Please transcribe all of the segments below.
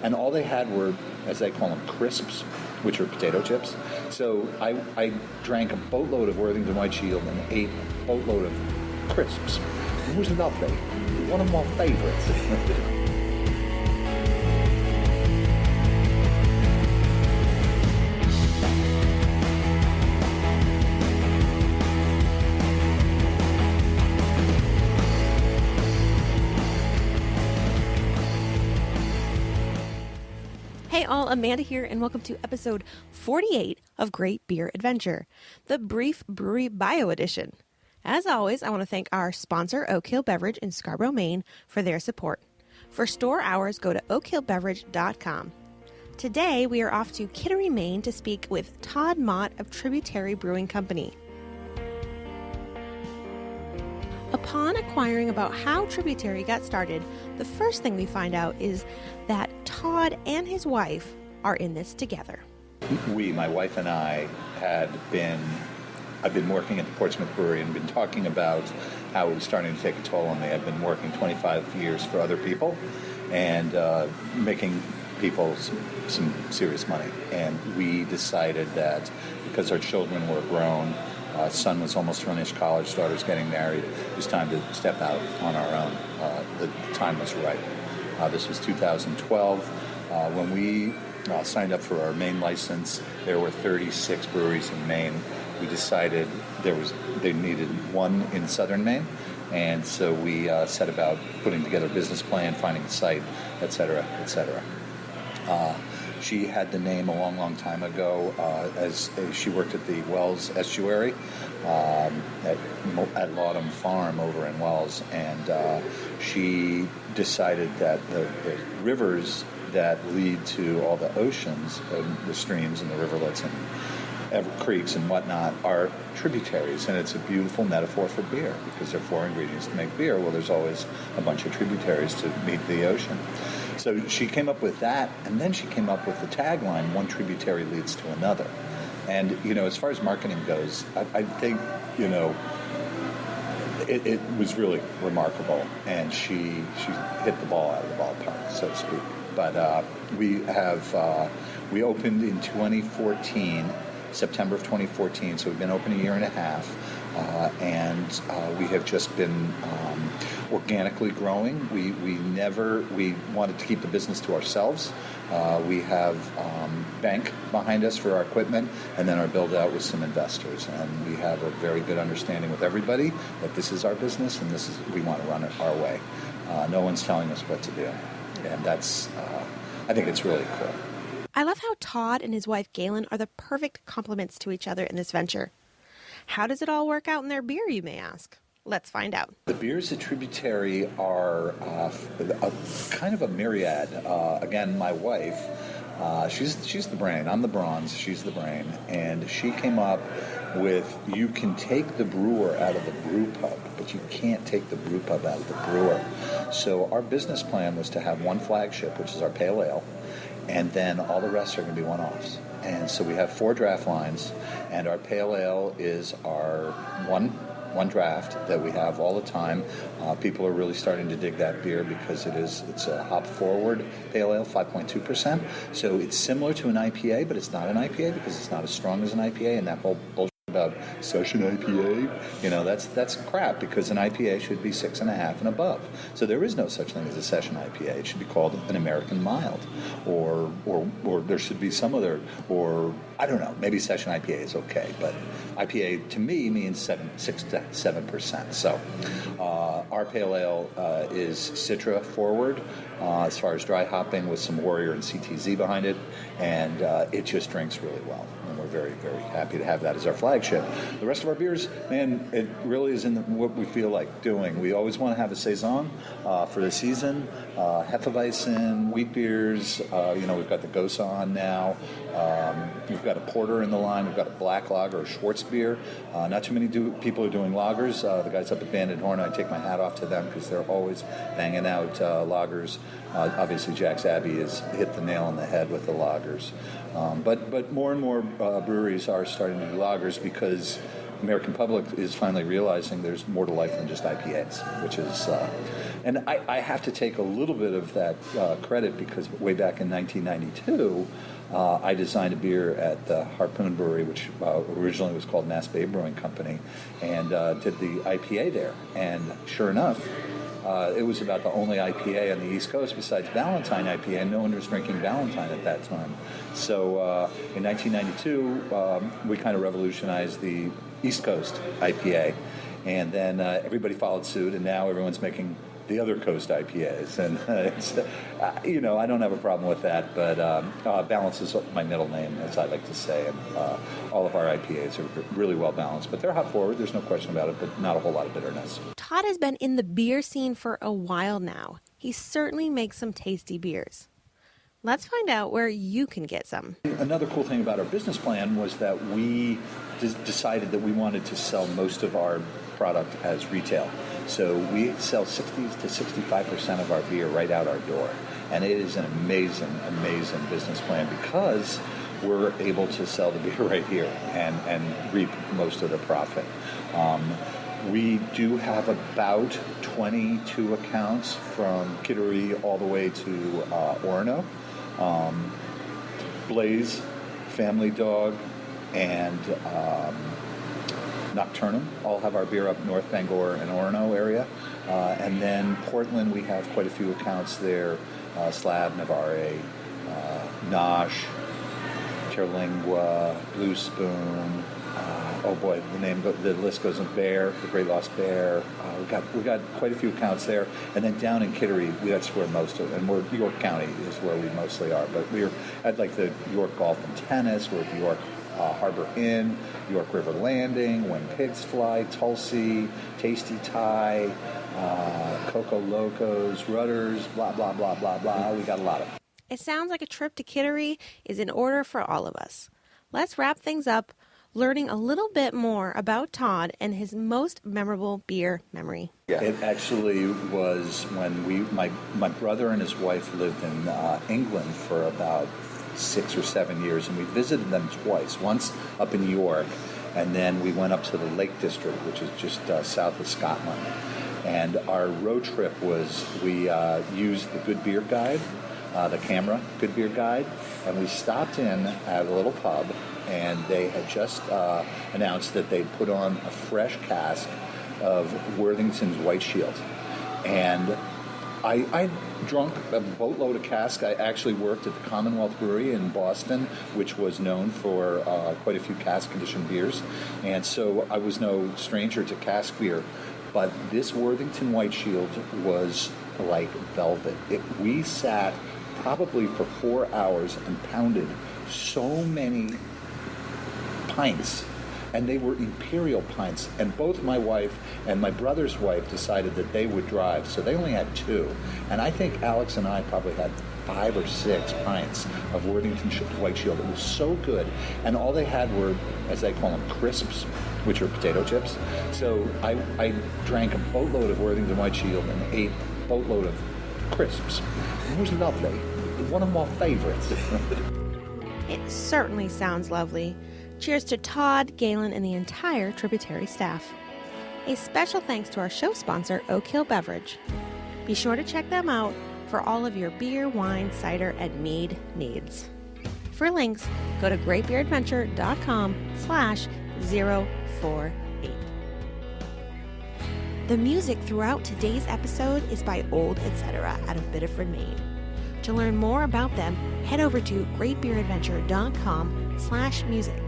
And all they had were, as they call them, crisps, which are potato chips. So I drank a boatload of Worthington White Shield and ate a boatload of crisps. It was lovely. One of my favorites. Hey all, Amanda here, and welcome to episode 48 of Great Beer Adventure, the brief brewery bio edition. As always, I want to thank our sponsor, Oak Hill Beverage in Scarborough, Maine, for their support. For store hours, go to oakhillbeverage.com. Today, we are off to Kittery, Maine to speak with Tod Mott of Tributary Brewing Company. Upon acquiring about how Tributary got started, the first thing we find out is that Tod and his wife are in this together. My wife and I, I've been working at the Portsmouth Brewery and been talking about how it was starting to take a toll on me. I've been working 25 years for other people and making people some serious money. And we decided that because our children were grown, son was almost finished college, daughter's getting married, it was time to step out on our own. The time was right. This was 2012. When we signed up for our Maine license, there were 36 breweries in Maine. We decided they needed one in southern Maine, and so we set about putting together a business plan, finding a site, et cetera, et cetera. She had the name a long, long time ago as she worked at the Wells Estuary at Laudham Farm over in Wells, and she decided that the rivers that lead to all the oceans, the streams and the riverlets and creeks and whatnot are tributaries, and it's a beautiful metaphor for beer because there are four ingredients to make beer. Well, there's always a bunch of tributaries to meet the ocean. So she came up with that, and then she came up with the tagline, one tributary leads to another. And, as far as marketing goes, I think, it was really remarkable, and she hit the ball out of the ballpark, so to speak. But we opened in 2014, September of 2014, so we've been open a year and a half, and we have just been organically growing. We wanted to keep the business to ourselves. We have bank behind us for our equipment, and then our build out with some investors. And we have a very good understanding with everybody that this is our business and we want to run it our way. No one's telling us what to do, and I think it's really cool. I love how Tod and his wife Galen are the perfect complements to each other in this venture. How does it all work out in their beer, you may ask? Let's find out. The beers at Tributary are kind of a myriad. Again, my wife, she's the brain. I'm the bronze. She's the brain. And she came up with, you can take the brewer out of the brew pub, but you can't take the brew pub out of the brewer. So our business plan was to have one flagship, which is our pale ale, and then all the rest are going to be one-offs. And so we have 4 draft lines, and our pale ale is our one draft that we have all the time. People are really starting to dig that beer because it's a hop-forward pale ale, 5.2%. So it's similar to an IPA, but it's not an IPA because it's not as strong as an IPA, and that whole bullshit about session IPA, that's crap because an IPA should be 6.5 and above. So there is no such thing as a session IPA. It should be called an American mild, or there should be some other, or I don't know, maybe session IPA is okay, but IPA to me means 6 to 7%. So our pale ale is Citra forward as far as dry hopping with some Warrior and CTZ behind it, and it just drinks really well. And we're very, very happy to have that as our flagship. The rest of our beers, man, it really is in what we feel like doing. We always want to have a saison for the season. Hefeweizen, wheat beers. We've got the Gosa on now. We've got a porter in the line. We've got a black lager, a Schwartz beer. Not too many people are doing lagers. The guys up at Banded Horn, I take my hat off to them because they're always banging out lagers. Obviously, Jack's Abbey has hit the nail on the head with the lagers. But more and more breweries are starting to do lagers because the American public is finally realizing there's more to life than just IPAs, which is And I have to take a little bit of that credit because way back in 1992, I designed a beer at the Harpoon Brewery, which originally was called Mass Bay Brewing Company, and did the IPA there. And sure enough, it was about the only IPA on the East Coast besides Ballantine IPA, and no one was drinking Ballantine at that time. So in 1992, we kind of revolutionized the East Coast IPA, and then everybody followed suit, and now everyone's making the other coast IPAs, and it's, I don't have a problem with that, but balance is my middle name, as I like to say, and all of our IPAs are really well balanced, but they're hop forward, there's no question about it, but not a whole lot of bitterness. Tod has been in the beer scene for a while now. He certainly makes some tasty beers. Let's find out where you can get some. Another cool thing about our business plan was that we decided that we wanted to sell most of our product as retail. So we sell 60 to 65% of our beer right out our door. And it is an amazing, amazing business plan because we're able to sell the beer right here and reap most of the profit. We do have about 22 accounts from Kittery all the way to Orono. Blaze, Family Dog, and Nocturnum all have our beer up North Bangor and Orono area. And then Portland, we have quite a few accounts there. Slab, Navarre, Nosh, Terlingua, Blue Spoon. Oh boy, the list goes on. Bear, the Great Lost Bear. We got quite a few accounts there, and then down in Kittery, that's where most of, and we're York County is where we mostly are. But we're at like the York Golf and Tennis, we're at York Harbor Inn, York River Landing, When Pigs Fly, Tulsi, Tasty Thai, Coco Locos, Rudders, blah blah blah blah blah. We got a lot of them. It sounds like a trip to Kittery is in order for all of us. Let's wrap things up learning a little bit more about Tod and his most memorable beer memory. Yeah. It actually was when my brother and his wife lived in England for about 6 or 7 years, and we visited them twice, once up in York, and then we went up to the Lake District, which is just south of Scotland. And our road trip was, we used the Good Beer Guide, the camera Good Beer Guide, and we stopped in at a little pub, and they had just announced that they'd put on a fresh cask of Worthington's White Shield. And I drunk a boatload of cask. I actually worked at the Commonwealth Brewery in Boston, which was known for quite a few cask-conditioned beers. And so I was no stranger to cask beer. But this Worthington White Shield was like velvet. We sat probably for 4 hours and pounded so many pints, and they were imperial pints, and both my wife and my brother's wife decided that they would drive, so they only had 2, and I think Alex and I probably had 5 or 6 pints of Worthington White Shield. It was so good, and all they had were, as they call them, crisps, which are potato chips. So I drank a boatload of Worthington White Shield and ate a boatload of crisps. It was lovely. One of my favorites. It certainly sounds lovely. Cheers to Tod, Galen, and the entire Tributary staff. A special thanks to our show sponsor, Oak Hill Beverage. Be sure to check them out for all of your beer, wine, cider, and mead needs. For links, go to greatbeeradventure.com/048. The music throughout today's episode is by Old Etc. out of Biddeford, Maine. To learn more about them, head over to greatbeeradventure.com/music.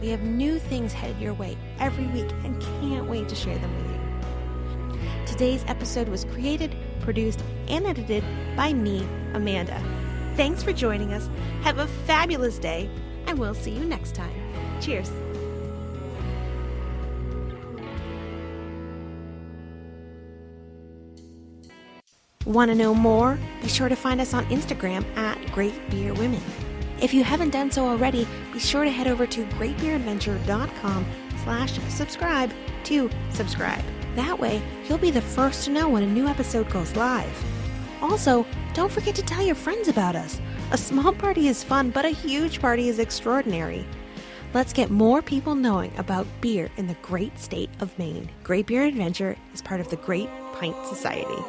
We have new things headed your way every week and can't wait to share them with you. Today's episode was created, produced, and edited by me, Amanda. Thanks for joining us. Have a fabulous day, and we'll see you next time. Cheers. Want to know more? Be sure to find us on Instagram at Great Beer Women. If you haven't done so already, be sure to head over to greatbeeradventure.com/subscribe to subscribe. That way, you'll be the first to know when a new episode goes live. Also, don't forget to tell your friends about us. A small party is fun, but a huge party is extraordinary. Let's get more people knowing about beer in the great state of Maine. Great Beer Adventure is part of the Great Pint Society.